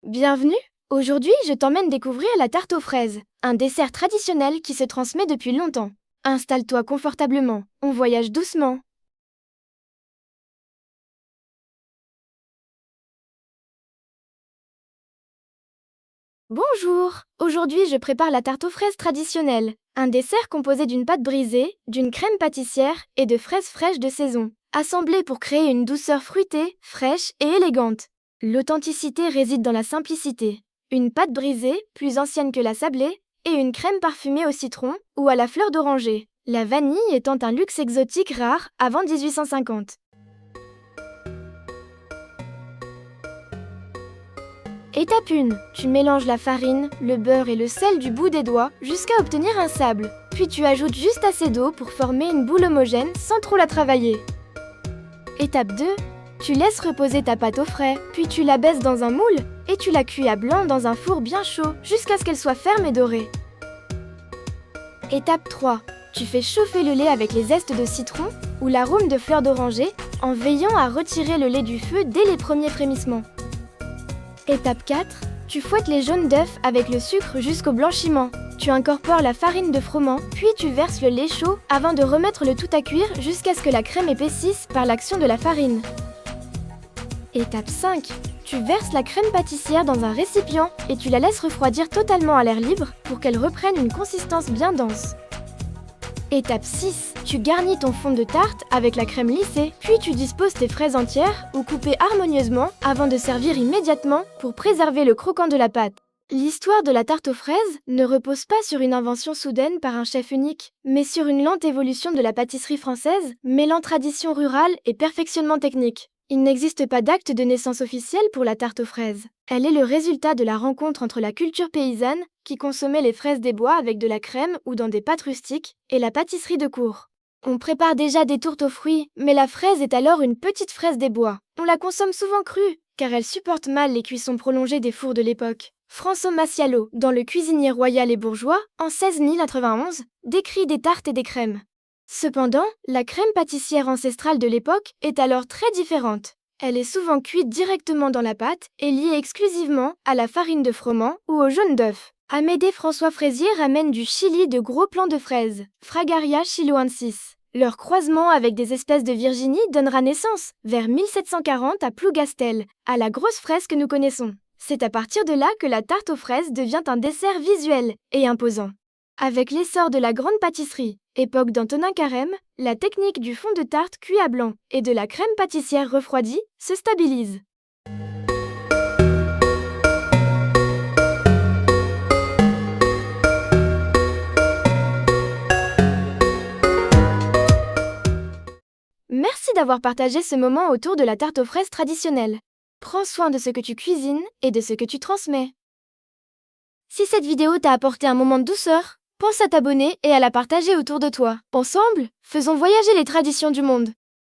Bienvenue! Aujourd'hui, je t'emmène découvrir la tarte aux fraises, un dessert traditionnel qui se transmet depuis longtemps. Installe-toi confortablement, on voyage doucement. Bonjour! Aujourd'hui, je prépare la tarte aux fraises traditionnelle, un dessert composé d'une pâte brisée, d'une crème pâtissière et de fraises fraîches de saison, assemblées pour créer une douceur fruitée, fraîche et élégante. L'authenticité réside dans la simplicité. Une pâte brisée, plus ancienne que la sablée, et une crème parfumée au citron ou à la fleur d'oranger, la vanille étant un luxe exotique rare avant 1850. Étape 1. Tu mélanges la farine, le beurre et le sel du bout des doigts jusqu'à obtenir un sable. Puis tu ajoutes juste assez d'eau pour former une boule homogène sans trop la travailler. Étape 2. Tu laisses reposer ta pâte au frais, puis tu la baisses dans un moule et tu la cuis à blanc dans un four bien chaud jusqu'à ce qu'elle soit ferme et dorée. Étape 3. Tu fais chauffer le lait avec les zestes de citron ou l'arôme de fleur d'oranger en veillant à retirer le lait du feu dès les premiers frémissements. Étape 4. Tu fouettes les jaunes d'œufs avec le sucre jusqu'au blanchiment. Tu incorpores la farine de froment, puis tu verses le lait chaud avant de remettre le tout à cuire jusqu'à ce que la crème épaississe par l'action de la farine. Étape 5. Tu verses la crème pâtissière dans un récipient et tu la laisses refroidir totalement à l'air libre pour qu'elle reprenne une consistance bien dense. Étape 6. Tu garnis ton fond de tarte avec la crème lissée, puis tu disposes tes fraises entières ou coupées harmonieusement avant de servir immédiatement pour préserver le croquant de la pâte. L'histoire de la tarte aux fraises ne repose pas sur une invention soudaine par un chef unique, mais sur une lente évolution de la pâtisserie française, mêlant tradition rurale et perfectionnement technique. Il n'existe pas d'acte de naissance officiel pour la tarte aux fraises. Elle est le résultat de la rencontre entre la culture paysanne, qui consommait les fraises des bois avec de la crème ou dans des pâtes rustiques, et la pâtisserie de cour. On prépare déjà des tourtes aux fruits, mais la fraise est alors une petite fraise des bois. On la consomme souvent crue, car elle supporte mal les cuissons prolongées des fours de l'époque. François Massialo, dans Le Cuisinier royal et bourgeois, en 1691, décrit des tartes et des crèmes. Cependant, la crème pâtissière ancestrale de l'époque est alors très différente. Elle est souvent cuite directement dans la pâte et liée exclusivement à la farine de froment ou au jaune d'œuf. Amédée François Fraisier ramène du Chili de gros plants de fraises, Fragaria chiloensis. Leur croisement avec des espèces de Virginie donnera naissance, vers 1740 à Plougastel, à la grosse fraise que nous connaissons. C'est à partir de là que la tarte aux fraises devient un dessert visuel et imposant. Avec l'essor de la grande pâtisserie, époque d'Antonin Carême, la technique du fond de tarte cuit à blanc et de la crème pâtissière refroidie se stabilise. Merci d'avoir partagé ce moment autour de la tarte aux fraises traditionnelle. Prends soin de ce que tu cuisines et de ce que tu transmets. Si cette vidéo t'a apporté un moment de douceur, pense à t'abonner et à la partager autour de toi. Ensemble, faisons voyager les traditions du monde.